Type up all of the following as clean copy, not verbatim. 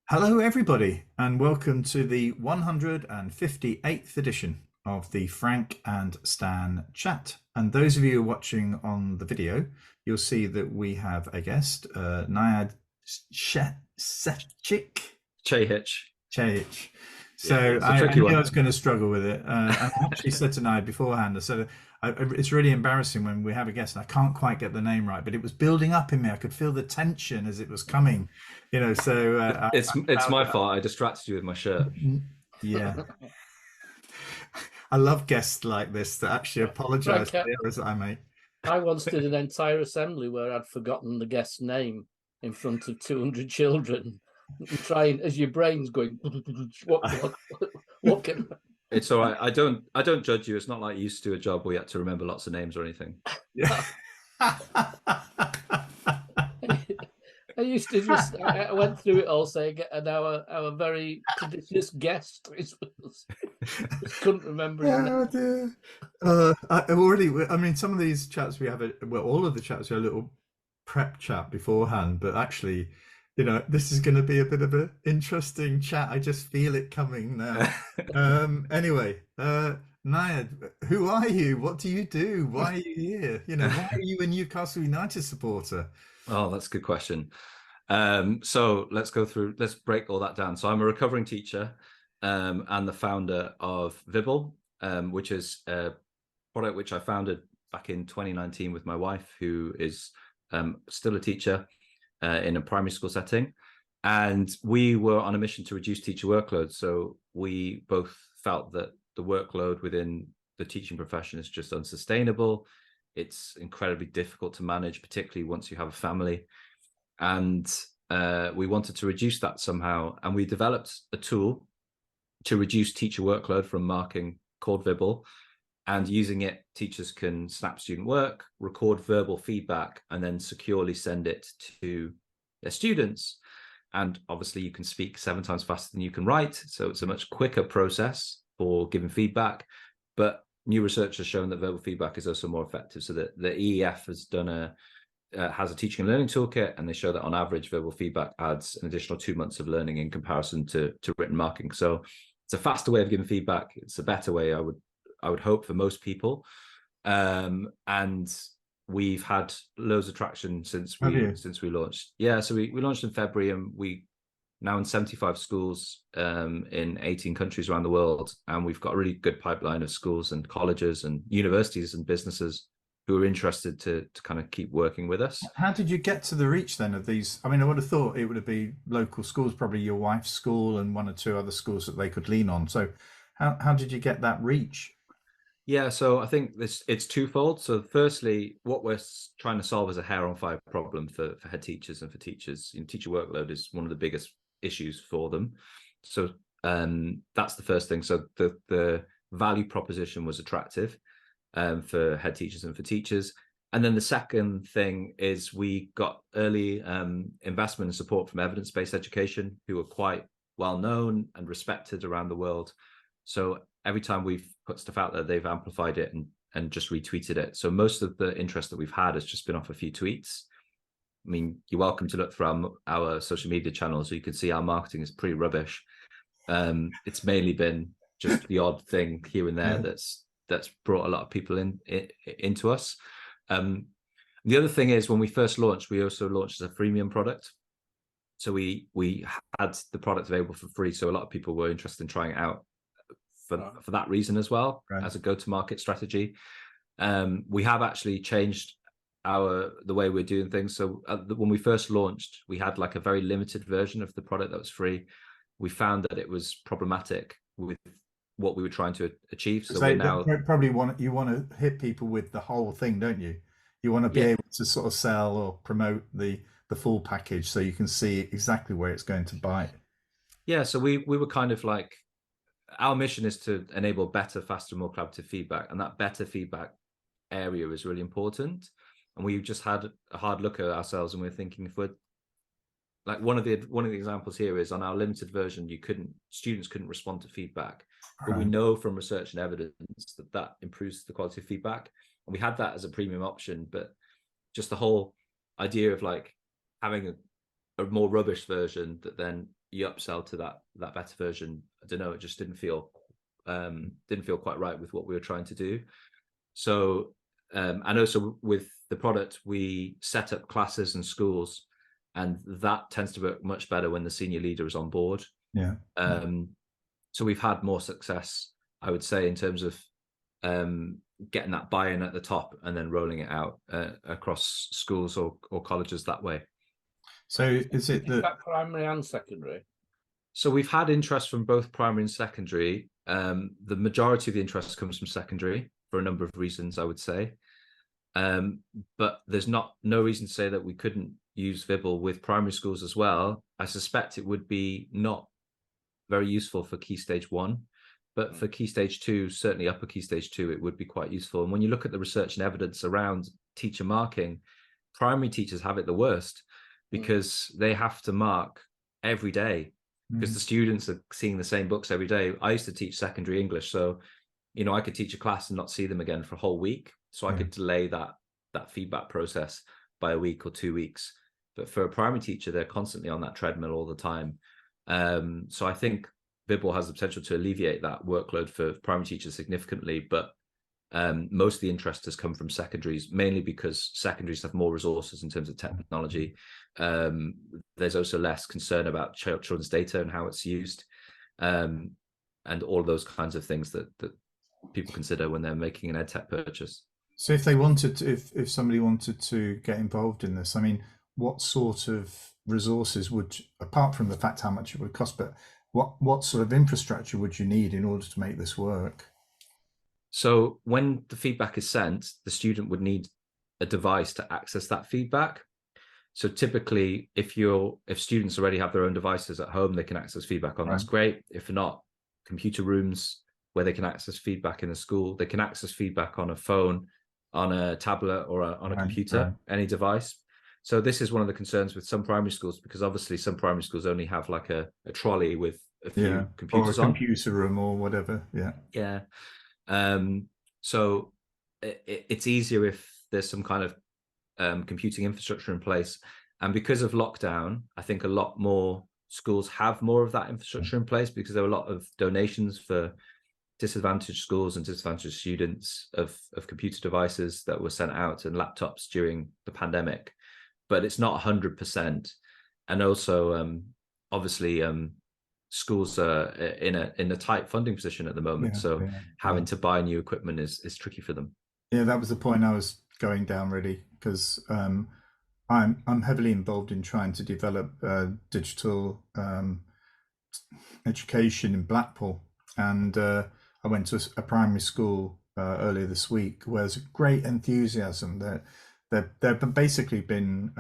Hello, everybody, and welcome to the 158th edition of the Frank and Stan chat. And those of you watching on the video, you'll see that we have a guest, Nihad Cehic. Cehic. Yeah, So it's a I tricky knew I one. was going to struggle with it. And I actually said to Nihad beforehand, I said, it's really embarrassing when we have a guest and I can't quite get the name right, but it was building up in me. I could feel the tension as it was coming, so It's I my found fault. I distracted you with my shirt. yeah. I love guests like this that actually apologize Frank, for the errors that I make. I once did an entire assembly where I'd forgotten the guest's name in front of 200 children, trying as your brain's going, what can It's all right. I don't judge you. It's not like you used to do a job where you had to remember lots of names or anything. Yeah. I used to I went through it all saying, and our very prodigious guest just couldn't remember his name. Oh dear. I mean, some of these chats we have, well, all of the chats are a little prep chat beforehand, but actually, this is going to be a bit of an interesting chat. I just feel it coming now. Anyway, Nayad, who are you? What do you do? Why are you here? Why are you a Newcastle United supporter? Oh, that's a good question. So let's break all that down. So I'm a recovering teacher, and the founder of Vibble, which is a product which I founded back in 2019 with my wife, who is still a teacher in a primary school setting. And we were on a mission to reduce teacher workload. So we both felt that the workload within the teaching profession is just unsustainable. It's incredibly difficult to manage, particularly once you have a family. And we wanted to reduce that somehow. And we developed a tool to reduce teacher workload from marking called Vibble. And using it, teachers can snap student work, record verbal feedback, and then securely send it to their students. And obviously you can speak 7 times faster than you can write. So it's a much quicker process for giving feedback. But new research has shown that verbal feedback is also more effective. So that the EEF has done has a teaching and learning toolkit, and they show that on average verbal feedback adds an additional 2 months of learning in comparison to written marking. So it's a faster way of giving feedback. It's a better way, I would hope, for most people. And we've had loads of traction since we launched. Yeah, so we launched in February, and we now in 75 schools in 18 countries around the world, and we've got a really good pipeline of schools and colleges and universities and businesses who are interested to kind of keep working with us. How did you get to the reach then of these? I mean, I would have thought it would have been local schools, probably your wife's school and 1 or 2 other schools that they could lean on. So how did you get that reach? Yeah, so I think it's twofold. So firstly, what we're trying to solve is a hair on fire problem for head teachers and for teachers. Teacher workload is one of the biggest issues for them. So that's the first thing. So the value proposition was attractive for head teachers and for teachers. And then the second thing is we got early investment and support from evidence-based education, who are quite well known and respected around the world. So every time we've put stuff out there, they've amplified it and just retweeted it. So most of the interest that we've had has just been off a few tweets. I mean, you're welcome to look through our social media channels, so you can see our marketing is pretty rubbish. It's mainly been just the odd thing here and there that's brought a lot of people into us. The other thing is, when we first launched, we also launched as a freemium product. So we had the product available for free. So a lot of people were interested in trying it out for that reason as well, as a go-to-market strategy. We have actually changed the way we're doing things. So when we first launched, we had like a very limited version of the product that was free. We found that it was problematic with what we were trying to achieve. So they probably want to hit people with the whole thing, don't you? You want to be able to sort of sell or promote the full package, so you can see exactly where it's going to bite. Yeah, so we were kind of like, our mission is to enable better, faster, more collaborative feedback, and that better feedback area is really important. And we just had a hard look at ourselves, and we're thinking, if we're like, one of the examples here is on our limited version, students couldn't respond to feedback, but we know from research and evidence that improves the quality of feedback. And we had that as a premium option, but just the whole idea of like having a more rubbish version that then you upsell to that better version. I don't know, it just didn't feel quite right with what we were trying to do. So and also with the product, we set up classes and schools, and that tends to work much better when the senior leader is on board. Yeah. So we've had more success, I would say, in terms of getting that buy-in at the top and then rolling it out across schools or colleges that way. So is that primary and secondary? So we've had interest from both primary and secondary. The majority of the interest comes from secondary for a number of reasons, I would say. But there's no reason to say that we couldn't use Vibble with primary schools as well. I suspect it would be not very useful for Key Stage 1, but for Key Stage 2, certainly upper Key Stage 2, it would be quite useful. And when you look at the research and evidence around teacher marking, primary teachers have it the worst because they have to mark every day because the students are seeing the same books every day. I used to teach secondary English, so I could teach a class and not see them again for a whole week. So I could delay that feedback process by a week or 2 weeks. But for a primary teacher, they're constantly on that treadmill all the time. So I think Vibble has the potential to alleviate that workload for primary teachers significantly. But most of the interest has come from secondaries, mainly because secondaries have more resources in terms of technology. There's also less concern about children's data and how it's used, and all those kinds of things that people consider when they're making an edtech purchase. So if they wanted to, if somebody wanted to get involved in this, I mean, what sort of resources would, apart from the fact how much it would cost, but what sort of infrastructure would you need in order to make this work? So when the feedback is sent, the student would need a device to access that feedback. So typically, if students already have their own devices at home, they can access feedback on. That's great. If not, computer rooms where they can access feedback in the school, they can access feedback on a phone, on a tablet, or on a computer, any device. So this is one of the concerns with some primary schools, because obviously some primary schools only have like a trolley with a few computers or a computer room or whatever. Yeah. So it's easier if there's some kind of computing infrastructure in place. And because of lockdown, I think a lot more schools have more of that infrastructure in place, because there were a lot of donations for disadvantaged schools and disadvantaged students of computer devices that were sent out, and laptops during the pandemic. But it's not 100%. And also, obviously, schools are in a tight funding position at the moment, so having to buy new equipment is tricky for them. Yeah, that was the point I was going down, really, because I'm heavily involved in trying to develop digital education in Blackpool, and I went to a primary school earlier this week where there's great enthusiasm. They've basically been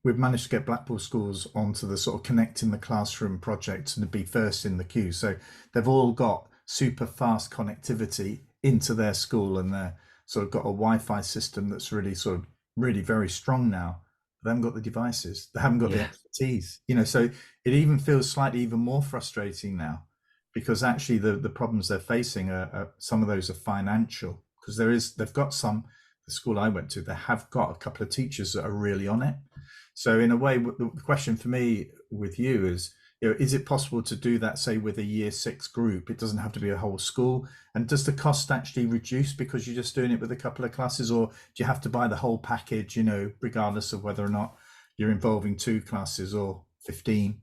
we've managed to get Blackpool schools onto the sort of connecting the classroom project and to be first in the queue. So they've all got super fast connectivity into their school, and they're sort of got a Wi-Fi system that's really very strong now. They haven't got the devices, they haven't got the expertise, so it even feels slightly even more frustrating now, because actually the problems they're facing are some of those are financial, because they've got the school I went to, they have got a couple of teachers that are really on it. So in a way, the question for me with you is, is it possible to do that, say, with a year 6 group? It doesn't have to be a whole school. And does the cost actually reduce because you're just doing it with a couple of classes, or do you have to buy the whole package, regardless of whether or not you're involving 2 classes or 15?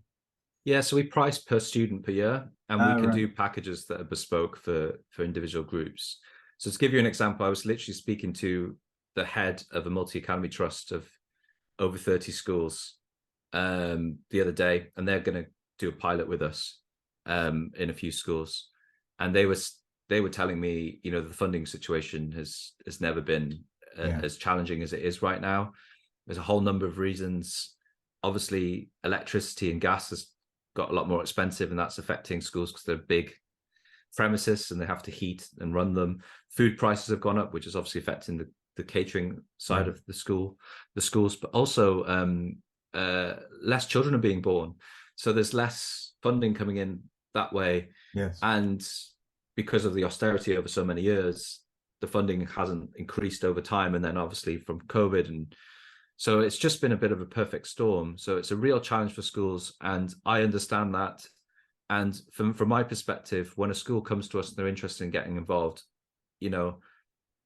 Yeah, so we price per student per year, and we can do packages that are bespoke for individual groups. So to give you an example, I was literally speaking to the head of a multi-academy trust of over 30 schools the other day, and they're going to do a pilot with us in a few schools. And they were telling me, the funding situation has never been as challenging as it is right now. There's a whole number of reasons. Obviously, electricity and gas has got a lot more expensive, and that's affecting schools because they're big premises and they have to heat and run them. Food prices have gone up, which is obviously affecting the catering side of the schools, but also less children are being born, so there's less funding coming in that way. And because of the austerity over so many years, the funding hasn't increased over time, and then obviously from COVID and So it's just been a bit of a perfect storm. So it's a real challenge for schools, and I understand that. And from my perspective, when a school comes to us and they're interested in getting involved, you know,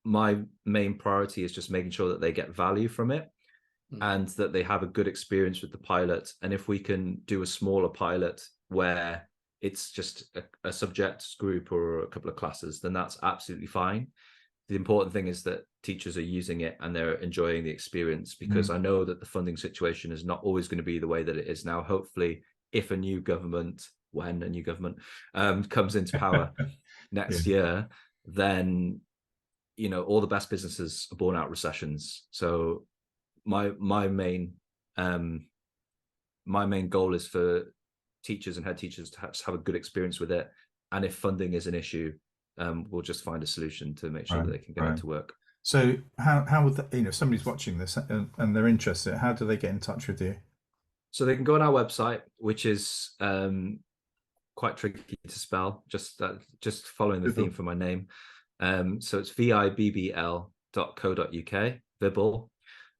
my main priority is just making sure that they get value from it and that they have a good experience with the pilot. And if we can do a smaller pilot where it's just a subject group or a couple of classes, then that's absolutely fine. The important thing is that teachers are using it and they're enjoying the experience, because I know that the funding situation is not always going to be the way that it is now. Hopefully, if a new government, when a new government comes into power next year, then, you know, all the best businesses are born out recessions. So my main goal is for teachers and head teachers to have a good experience with it. And if funding is an issue, we'll just find a solution to make sure that they can get into work. So how would you know, if somebody's watching this and they're interested, how do they get in touch with you? So they can go on our website, which is quite tricky to spell, just following the theme for my name. So it's vibbl.co.uk, Vibble.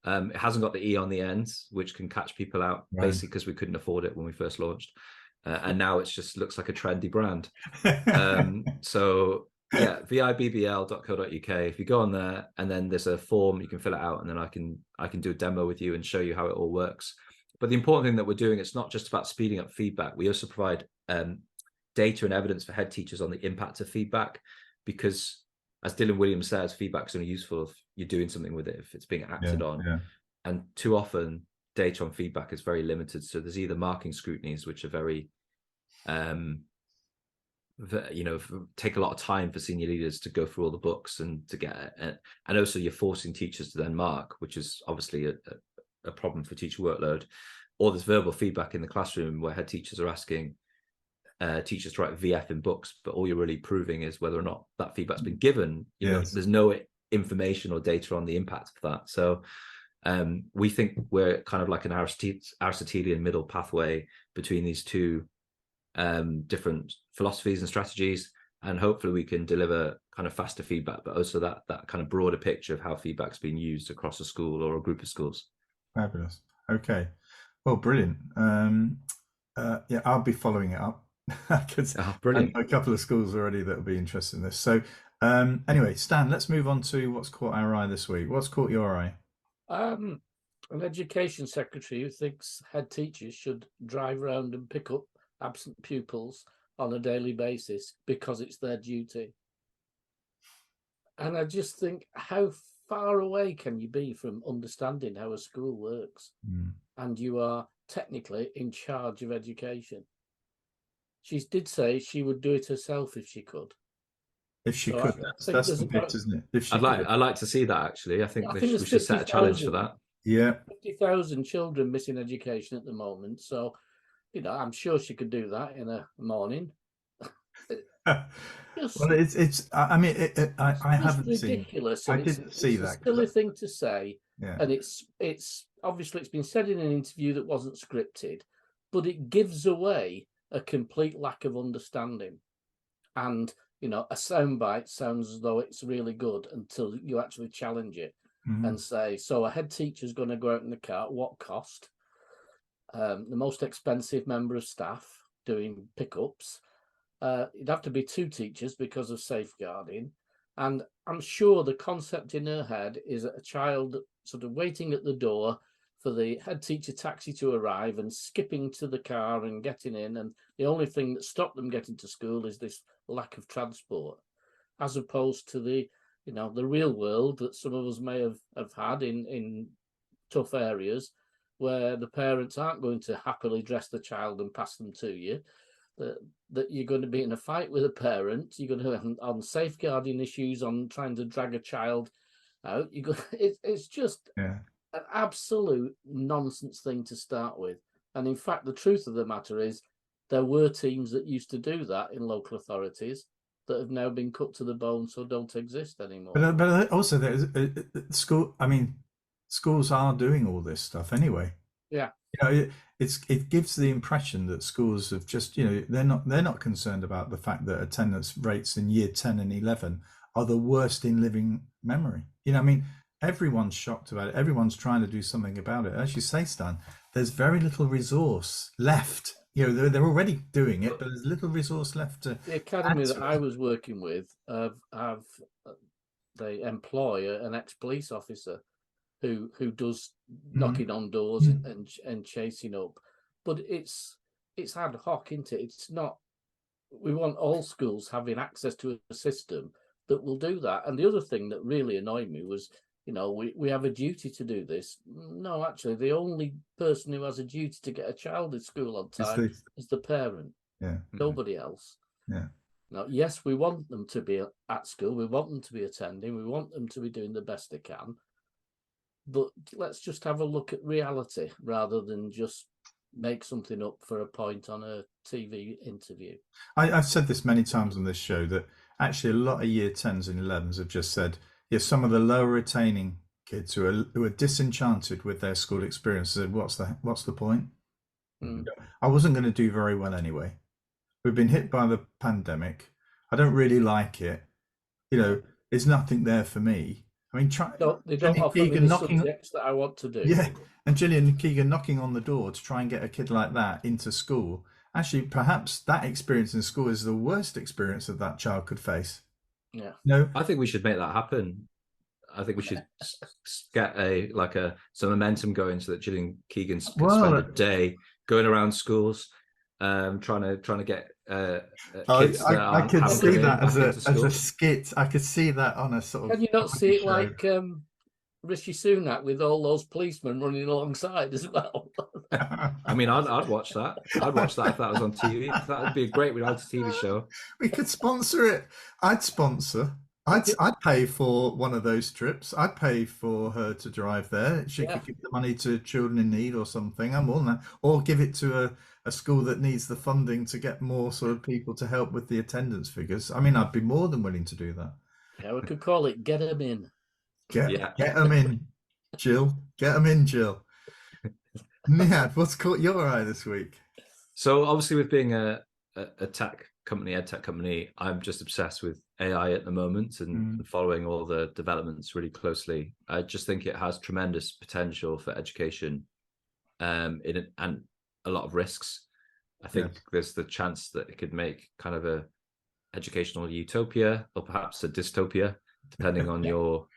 It hasn't got the E on the end, which can catch people out, basically because we couldn't afford it when we first launched. And now it just looks like a trendy brand. So yeah, vibbl.co.uk. If you go on there, and then there's a form, you can fill it out, and then I can do a demo with you and show you how it all works. But the important thing that we're doing, it's not just about speeding up feedback. We also provide data and evidence for head teachers on the impact of feedback, because as Dylan Williams says, feedback is only useful if you're doing something with it, if it's being acted on. And too often data on feedback is very limited. So there's either marking scrutinies, which are very you know, take a lot of time for senior leaders to go through all the books and to get it. And also you're forcing teachers to then mark, which is obviously a problem for teacher workload. Or there's verbal feedback in the classroom where head teachers are asking teachers to write VF in books, but all you're really proving is whether or not that feedback's been given. You know, there's no information or data on the impact of that. So we think we're kind of like an Aristotelian middle pathway between these two different philosophies and strategies, and hopefully we can deliver kind of faster feedback, but also that kind of broader picture of how feedback's being used across a school or a group of schools. Fabulous. Okay, well, brilliant. Yeah, I'll be following it up. Brilliant. A couple of schools already that will be interested in this. So anyway, Stan, let's move on to what's caught our eye this week. What's caught your eye? An education secretary who thinks head teachers should drive around and pick up absent pupils on a daily basis because it's their duty. And I just think, how far away can you be from understanding how a school works? And you are technically in charge of education. She did say she would do it herself if she could. If she could, that's the bit, isn't it? If she I'd like to see that, actually. I think we should set a challenge for that. Yeah. 50,000 children missing education at the moment. So, you know, I'm sure she could do that in a morning. Well, it's. I mean, I haven't ridiculous. seen. I didn't see that. It's a silly thing to say, yeah. And it's obviously it's been said in an interview that wasn't scripted, but it gives away a complete lack of understanding. And you know, a soundbite sounds as though it's really good until you actually challenge it and say, so a head teacher's going to go out in the car at what cost? The most expensive member of staff doing pickups. It'd have to be 2 teachers because of safeguarding. And I'm sure the concept in her head is a child sort of waiting at the door for the head teacher taxi to arrive and skipping to the car and getting in. And the only thing that stopped them getting to school is this lack of transport, as opposed to the, you know, the real world that some of us may have had in tough areas where the parents aren't going to happily dress the child and pass them to you. That you're going to be in a fight with a parent, you're going to have on safeguarding issues, on trying to drag a child out. It's just an absolute nonsense thing to start with. And in fact, the truth of the matter is there were teams that used to do that in local authorities that have now been cut to the bone, so don't exist anymore. But also there's school. I mean, schools are doing all this stuff anyway. Yeah. You know, it gives the impression that schools have just, you know, they're not concerned about the fact that attendance rates in year 10 and 11 are the worst in living memory. You know, I mean, everyone's shocked about it. Everyone's trying to do something about it. As you say, Stan, there's very little resource left. You know, they're already doing it, but there's little resource left to The academy add that to I it. was working with they employ an ex-police officer who does knocking on doors and chasing up, but it's ad hoc, isn't it? It's not. We want all schools having access to a system that will do that. And the other thing that really annoyed me was, you know, we have a duty to do this. No, actually, the only person who has a duty to get a child to school on time is the parent. Yeah. Nobody else. Yeah. Now, yes, we want them to be at school. We want them to be attending. We want them to be doing the best they can. But let's just have a look at reality rather than just make something up for a point on a TV interview. I've said this many times on this show that actually a lot of year 10s and 11s have just said, yeah, some of the lower retaining kids who are disenchanted with their school experience said, what's the point? I wasn't going to do very well anyway. We've been hit by the pandemic. I don't really like it. You know, there's nothing there for me. I mean, they don't offer me the subjects that I want to do. Yeah, and Gillian Keegan knocking on the door to try and get a kid like that into school. Actually, perhaps that experience in school is the worst experience that child could face. Yeah. No, I think we should make that happen. I think we should get some momentum going so that Gillian Keegan can spend a day going around schools, trying to get kids that I could see that as a skit. I could see that on a sort of. Can you not see it show. Like Rishi Sunak with all those policemen running alongside as well? I mean, I'd watch that. I'd watch that if that was on TV. That would be a great reality TV show. We could sponsor it. I'd sponsor. I'd pay for one of those trips. I'd pay for her to drive there. She could give the money to children in need or something. I'm all that. Or give it to a school that needs the funding to get more sort of people to help with the attendance figures. I mean, I'd be more than willing to do that. Yeah, we could call it "Get 'em in." Get them in, Jill. Get them in, Jill. Nihad, what's caught your eye this week? So obviously, with being a tech company, ed tech company, I'm just obsessed with AI at the moment and following all the developments really closely. I just think it has tremendous potential for education, and a lot of risks. I think there's the chance that it could make kind of a educational utopia or perhaps a dystopia, depending on your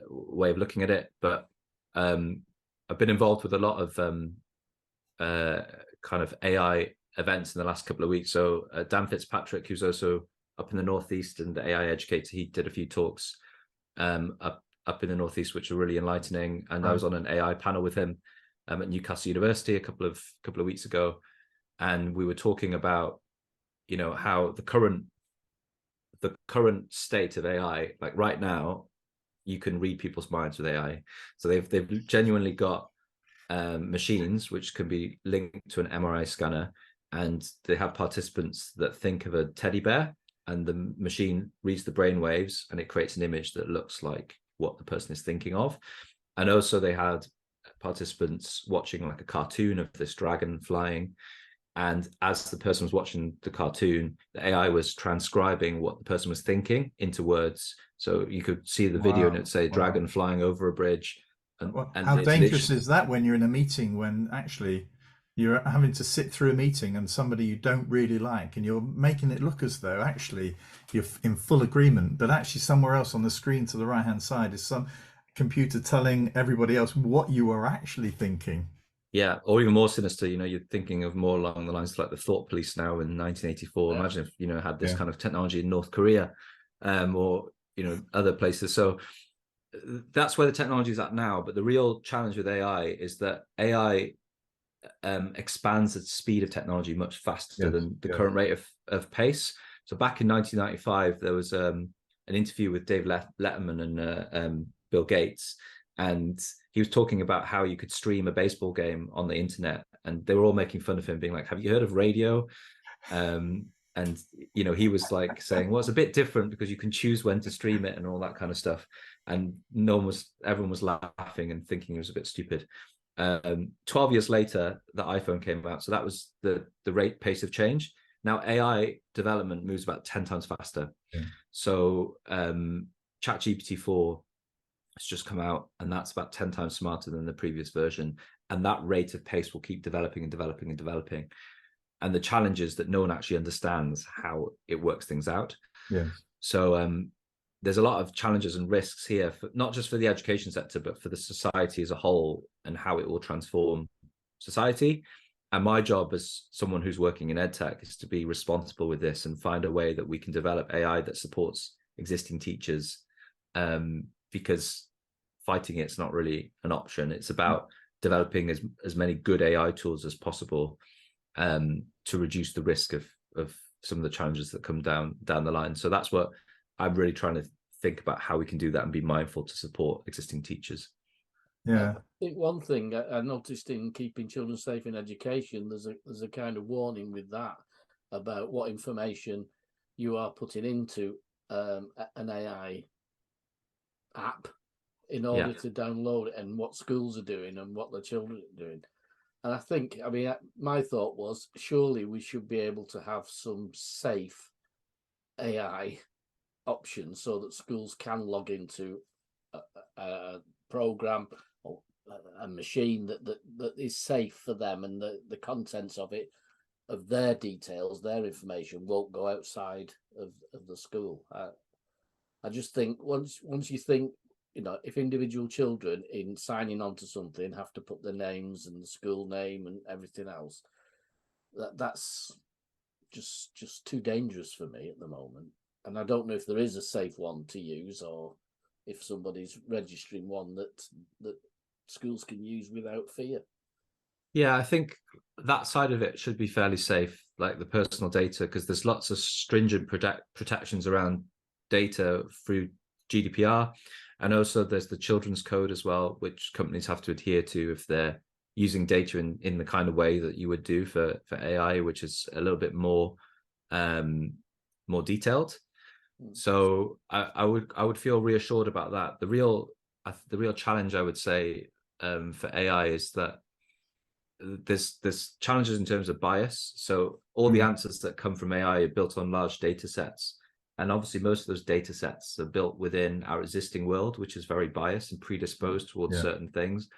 way of looking at it. But I've been involved with a lot of kind of AI events in the last couple of weeks. So Dan Fitzpatrick, who's also up in the Northeast and the AI educator, he did a few talks up in the Northeast, which are really enlightening. And I was on an AI panel with him at Newcastle University a couple of weeks ago, and we were talking about, you know, how the current state of AI, like right now, you can read people's minds with AI. So they've genuinely got machines which can be linked to an MRI scanner, and they have participants that think of a teddy bear, and the machine reads the brain waves and it creates an image that looks like what the person is thinking of. And also they had participants watching like a cartoon of this dragon flying, and as the person was watching the cartoon, the AI was transcribing what the person was thinking into words. So you could see the video and it'd say dragon flying over a bridge. And how dangerous is that when you're in a meeting, when actually you're having to sit through a meeting and somebody you don't really like, and you're making it look as though actually you're in full agreement, but actually somewhere else on the screen to the right hand side is some computer telling everybody else what you are actually thinking. Yeah, or even more sinister, you know, you're thinking of more along the lines of like the thought police now in 1984. Imagine if, you know, had this kind of technology in North Korea, or, you know, other places. So that's where the technology is at now. But the real challenge with AI is that AI expands the speed of technology much faster than the current rate of pace. So back in 1995, there was an interview with Dave Letterman and Bill Gates, and he was talking about how you could stream a baseball game on the internet, and they were all making fun of him, being like, have you heard of radio? And, you know, he was like saying, well, it's a bit different because you can choose when to stream it and all that kind of stuff. And everyone was laughing and thinking it was a bit stupid. 12 years later, the iPhone came out. So that was the pace of change. Now AI development moves about 10 times faster. So ChatGPT 4 it's just come out, and that's about 10 times smarter than the previous version. And that rate of pace will keep developing and developing and developing. And the challenge is that no one actually understands how it works things out. Yes. So there's a lot of challenges and risks here, not just for the education sector, but for the society as a whole, and how it will transform society. And my job as someone who's working in edtech is to be responsible with this and find a way that we can develop AI that supports existing teachers, because fighting it's not really an option. It's about developing as many good AI tools as possible, to reduce the risk of some of the challenges that come down the line. So that's what I'm really trying to think about, how we can do that and be mindful to support existing teachers. Yeah. I think one thing I noticed in keeping children safe in education, there's a kind of warning with that about what information you are putting into an AI app in order to download it, and what schools are doing and what the children are doing. And I think, I mean, my thought was, surely we should be able to have some safe AI options so that schools can log into a program or a machine that is safe for them, and the contents of it, of their details, their information, won't go outside of the school. I just think once you think, you know, if individual children in signing on to something have to put their names and the school name and everything else, that's just too dangerous for me at the moment. And I don't know if there is a safe one to use, or if somebody's registering one that schools can use without fear. Yeah, I think that side of it should be fairly safe, like the personal data, because there's lots of stringent protections around data through GDPR. And also there's the children's code as well, which companies have to adhere to if they're using data in the kind of way that you would do for AI, which is a little bit more detailed. So I would feel reassured about that. The real challenge, I would say, for AI is that there's challenges in terms of bias. So all the answers that come from AI are built on large data sets. And obviously most of those data sets are built within our existing world, which is very biased and predisposed towards certain things.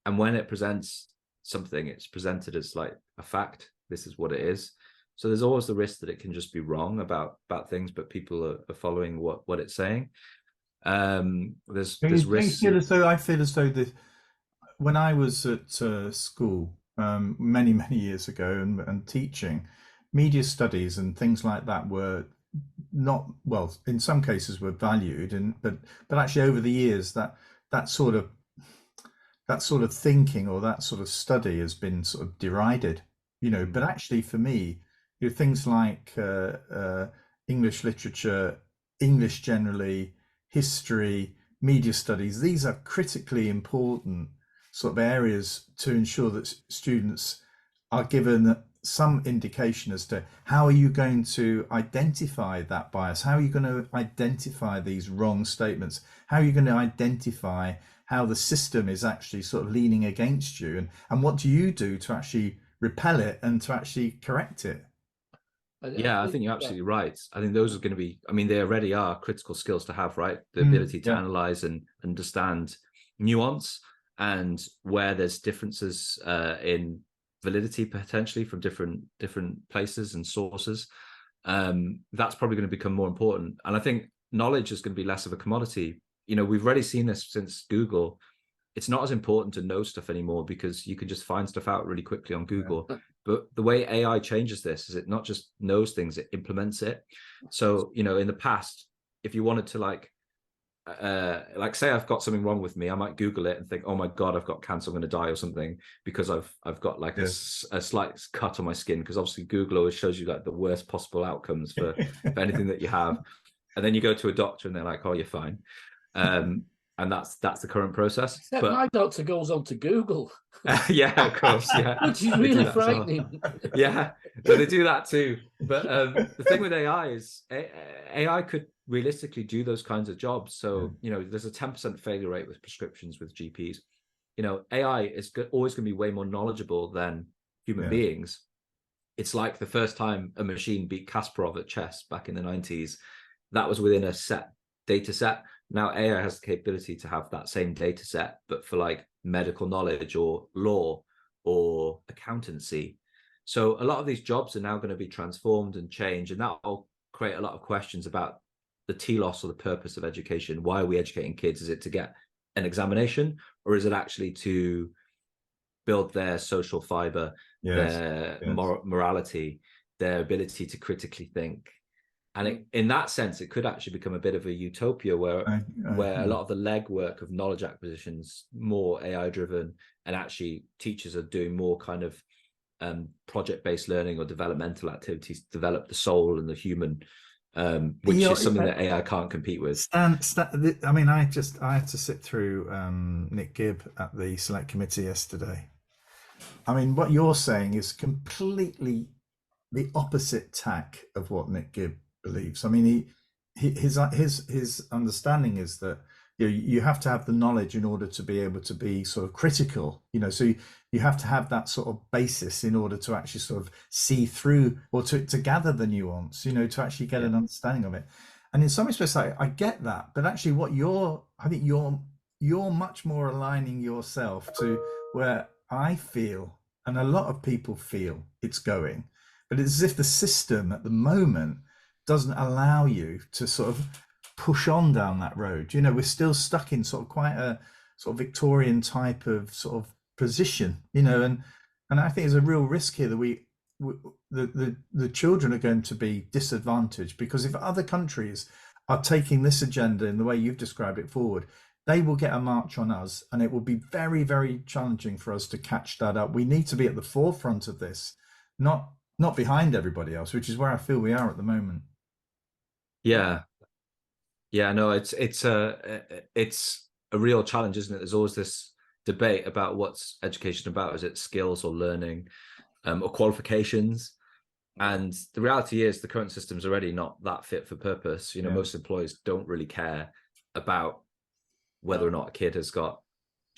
And when it presents something, it's presented as like a fact. This is what it is. So there's always the risk that it can just be wrong about things, but people are following what it's saying. There's risks. I feel as though when I was at school many years ago and teaching, media studies and things like that were not, well, in some cases were valued, but actually over the years that sort of thinking or that sort of study has been sort of derided, you know. But actually for me, you know, things like English literature, English generally, history, media studies, these are critically important sort of areas to ensure that students are given some indication as to how are you going to identify that bias, how are you going to identify these wrong statements, how are you going to identify how the system is actually sort of leaning against you, and what do you do to actually repel it and to actually correct it. I think you're absolutely right. I think those are going to be, I mean, they already are critical skills to have, right? The ability to analyze and understand nuance and where there's differences in validity potentially from different places and sources. That's probably going to become more important. And I think knowledge is going to be less of a commodity. You know, we've already seen this since Google. It's not as important to know stuff anymore because you can just find stuff out really quickly on Google. But the way AI changes this is it not just knows things, it implements it. So, you know, in the past, if you wanted to like say I've got something wrong with me, I might Google it and think, oh my God, I've got cancer, I'm going to die or something, because I've got like a slight cut on my skin, because obviously Google always shows you like the worst possible outcomes for anything that you have. And then you go to a doctor and they're like, oh, you're fine. And that's the current process. Except my doctor goes on to Google. Yeah, of course. Yeah. Which is really frightening. Yeah, but they do that too. But the thing with AI is AI could realistically do those kinds of jobs. So, you know, there's a 10% failure rate with prescriptions with GPs. You know, AI is always going to be way more knowledgeable than human beings. It's like the first time a machine beat Kasparov at chess back in the 90s. That was within a set data set. Now AI has the capability to have that same data set, but for like medical knowledge or law or accountancy. So a lot of these jobs are now going to be transformed and changed, and that will create a lot of questions about the telos or the purpose of education. Why are we educating kids? Is it to get an examination, or is it actually to build their social fiber, their morality, their ability to critically think? And in that sense, it could actually become a bit of a utopia where a lot of the legwork of knowledge acquisition's more AI driven, and actually teachers are doing more kind of project-based learning or developmental activities to develop the soul and the human, which is something that AI can't compete with. I mean, I had to sit through Nick Gibb at the select committee yesterday. I mean, what you're saying is completely the opposite tack of what Nick Gibb believes. I mean, his understanding is that you have to have the knowledge in order to be able to be sort of critical. So you have to have that sort of basis in order to actually sort of see through, or to gather the nuance. To actually get an understanding of it. And in some respects, I get that, but actually, I think you're much more aligning yourself to where I feel, and a lot of people feel it's going. But it's as if the system at the moment doesn't allow you to sort of push on down that road. We're still stuck in sort of quite a sort of Victorian type of sort of position, and I think there's a real risk here that the children are going to be disadvantaged, because if other countries are taking this agenda in the way you've described it forward, they will get a march on us, and it will be very, very challenging for us to catch that up. We need to be at the forefront of this, not behind everybody else, which is where I feel we are at the moment. Yeah, no, it's a real challenge, isn't it? There's always this debate about what's education about. Is it skills or learning, or qualifications? And the reality is the current system's already not that fit for purpose. Most employers don't really care about whether or not a kid has got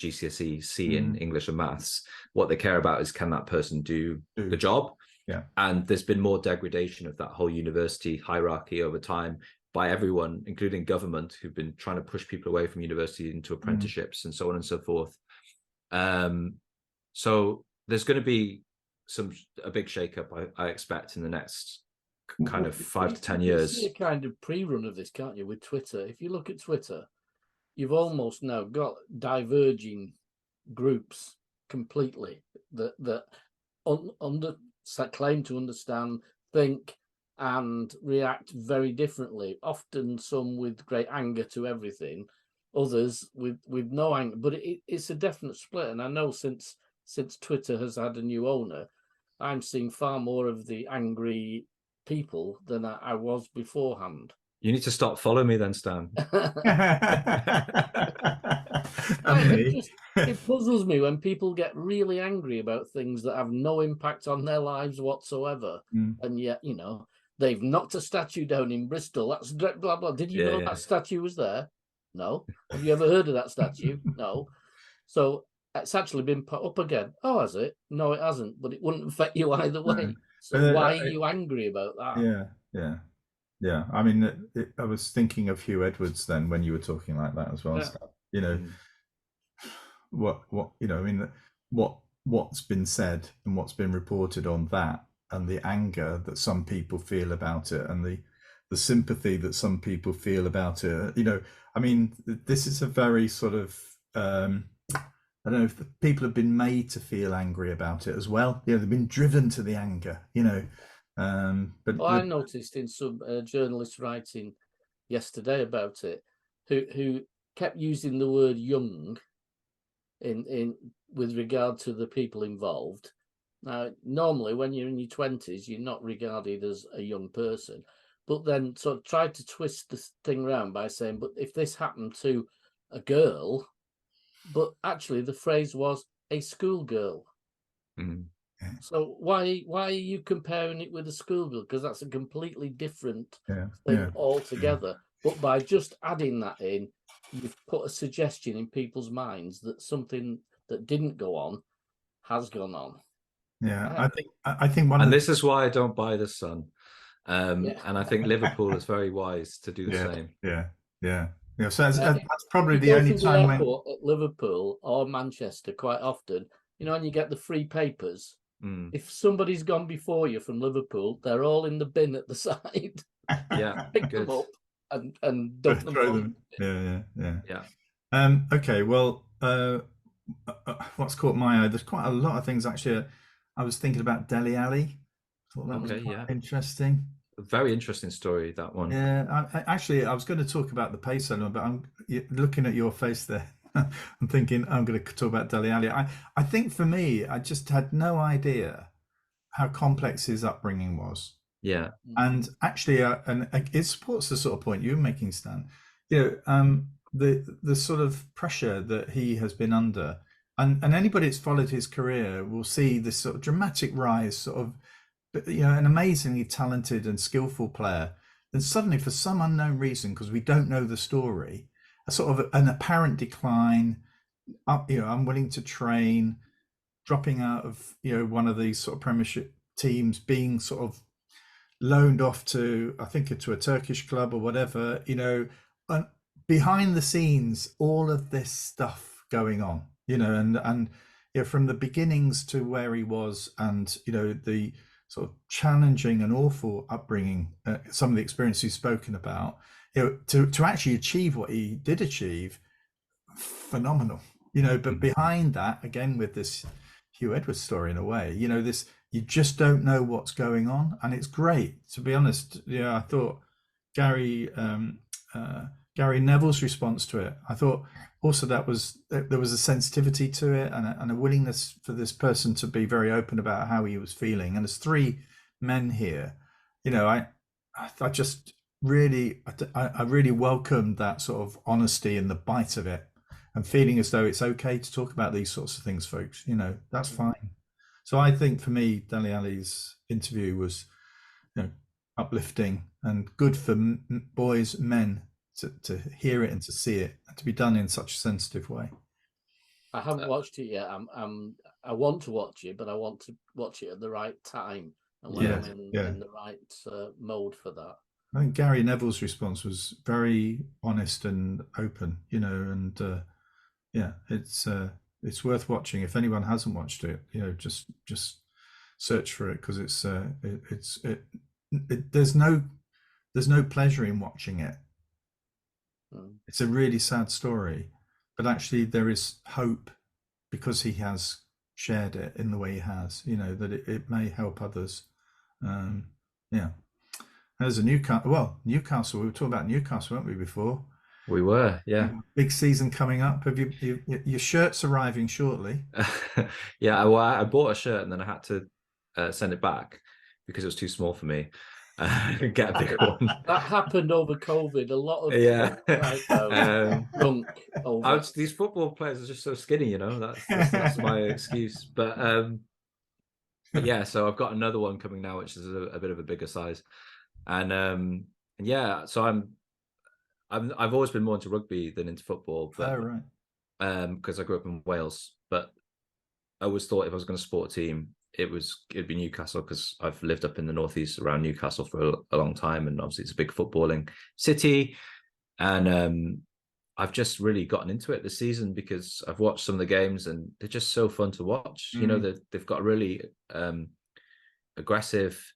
GCSE C in English and maths. What they care about is, can that person do the job? Yeah. And there's been more degradation of that whole university hierarchy over time by everyone, including government, who've been trying to push people away from university into apprenticeships and so on and so forth. So there's going to be a big shakeup, I expect, in the next kind of 5 to 10 years. You see a kind of pre-run of this, can't you, with Twitter? If you look at Twitter, you've almost now got diverging groups completely that claim to understand, think, and react very differently. Often some with great anger to everything, others with no anger. But it's a definite split. And I know since Twitter has had a new owner, I'm seeing far more of the angry people than I was beforehand. You need to stop following me then, Stan. It puzzles me when people get really angry about things that have no impact on their lives whatsoever. And yet, they've knocked a statue down in Bristol. That's blah, blah. Did you know that statue was there? No. Have you ever heard of that statue? No. So it's actually been put up again. Oh, has it? No, it hasn't. But it wouldn't affect you either way. So why are you angry about that? Yeah. I mean, I was thinking of Hugh Edwards then when you were talking like that as well. Yeah. What's been said and what's been reported on that, and the anger that some people feel about it, and the sympathy that some people feel about it. I mean, this is a very sort of I don't know if people have been made to feel angry about it as well. They've been driven to the anger. But I noticed in some journalists writing yesterday about it, who kept using the word young in with regard to the people involved. Now, normally when you're in your 20s, you're not regarded as a young person, but then sort of tried to twist the thing around by saying, but if this happened to a girl, but actually the phrase was a schoolgirl. So why are you comparing it with a schoolgirl? Because that's a completely different thing altogether. But by just adding that in, you've put a suggestion in people's minds that something that didn't go on has gone on. I think one. And this is why I don't buy The Sun. And I think Liverpool is very wise to do the same. Yeah. Yeah. Yeah. So that's probably You the go only through the time when. airport at Liverpool or Manchester quite often, and you get the free papers. Mm. If somebody's gone before you from Liverpool, they're all in the bin at the side. Yeah, Pick good. them up and dump them Throw on. them. Yeah. Yeah. Okay. Well, what's caught my eye? There's quite a lot of things actually. I was thinking about Dele Alli. Thought that was Okay. quite Yeah. interesting. A very interesting story, that one. Yeah, actually, I was going to talk about the pace element, but I'm looking at your face there. I'm thinking I'm going to talk about Dele Alli. I think for me, I just had no idea how complex his upbringing was. Yeah. And actually, it supports the sort of point you were making, Stan. The sort of pressure that he has been under, and anybody that's followed his career will see this sort of dramatic rise, sort of, an amazingly talented and skillful player. Then suddenly, for some unknown reason, because we don't know the story, a sort of an apparent decline, unwilling to train, dropping out of one of these sort of Premiership teams, being sort of loaned off to, I think, to a Turkish club or whatever, and behind the scenes, all of this stuff going on, and from the beginnings to where he was, and the sort of challenging and awful upbringing, some of the experience he's spoken about, to actually achieve what he did achieve, phenomenal, but behind that, again, with this Hugh Edwards story in a way, this, you just don't know what's going on, and it's great, to be honest. I thought Gary Gary Neville's response to it, I thought also there was a sensitivity to it, and a willingness for this person to be very open about how he was feeling. And there's three men here, I just really, I really welcomed that sort of honesty and the bite of it, and feeling as though it's okay to talk about these sorts of things, folks. That's fine. So I think for me, Dele Alli's interview was, uplifting and good for boys, men, to hear it and to see it, and to be done in such a sensitive way. I haven't watched it yet. I want to watch it, but I want to watch it at the right time and when I'm in the right mode for that. I think Gary Neville's response was very honest and open, and it's worth watching. If anyone hasn't watched it, just search for it, because there's no pleasure in watching it. It's a really sad story, but actually there is hope, because he has shared it in the way he has, that it may help others. There's a Newcastle. We were talking about Newcastle, weren't we, before? We were, yeah. Big season coming up. Have your shirt's arriving shortly? Yeah, I bought a shirt and then I had to send it back because it was too small for me. Get a bigger one. That happened over COVID. A lot of drunk over. These football players are just so skinny, That's my excuse. But yeah, so I've got another one coming now, which is a bit of a bigger size, and yeah, so I've always been more into rugby than into football, but because I grew up in Wales. But I always thought if I was going to support a team, it'd be Newcastle, because I've lived up in the northeast around Newcastle for a long time, and obviously it's a big footballing city. And I've just really gotten into it this season because I've watched some of the games and they're just so fun to watch. They've got a really aggressive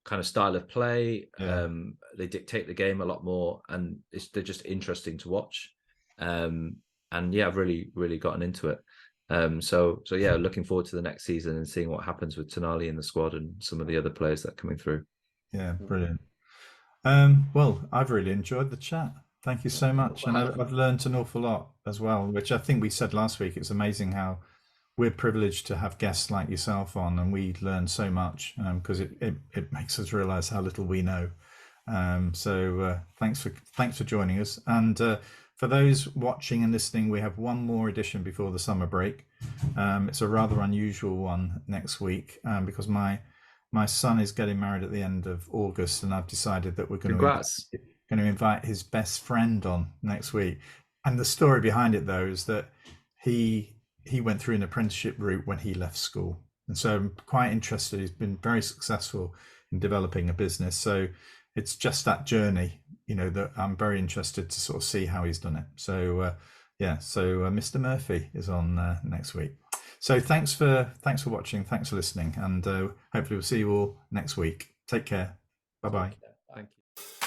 kind of style of play. They dictate the game a lot more, and they're just interesting to watch. And yeah, I've really, really gotten into it. So yeah, looking forward to the next season and seeing what happens with Tonali in the squad and some of the other players that are coming through. Yeah, brilliant. Well, I've really enjoyed the chat. Thank you so much. And I've learned an awful lot as well, which I think we said last week. It's amazing how we're privileged to have guests like yourself on, and we learn so much, because it makes us realize how little we know. So thanks for joining us. And for those watching and listening, we have one more edition before the summer break. It's a rather unusual one next week, because my son is getting married at the end of August, and I've decided that we're going to invite his best friend on next week. And the story behind it, though, is that he went through an apprenticeship route when he left school, and so I'm quite interested. He's been very successful in developing a business, so it's just that journey, that I'm very interested to sort of see how he's done it. So Mr. Murphy is on next week. So thanks for watching, thanks for listening, and hopefully we'll see you all next week. Take care. Bye bye. Thank you.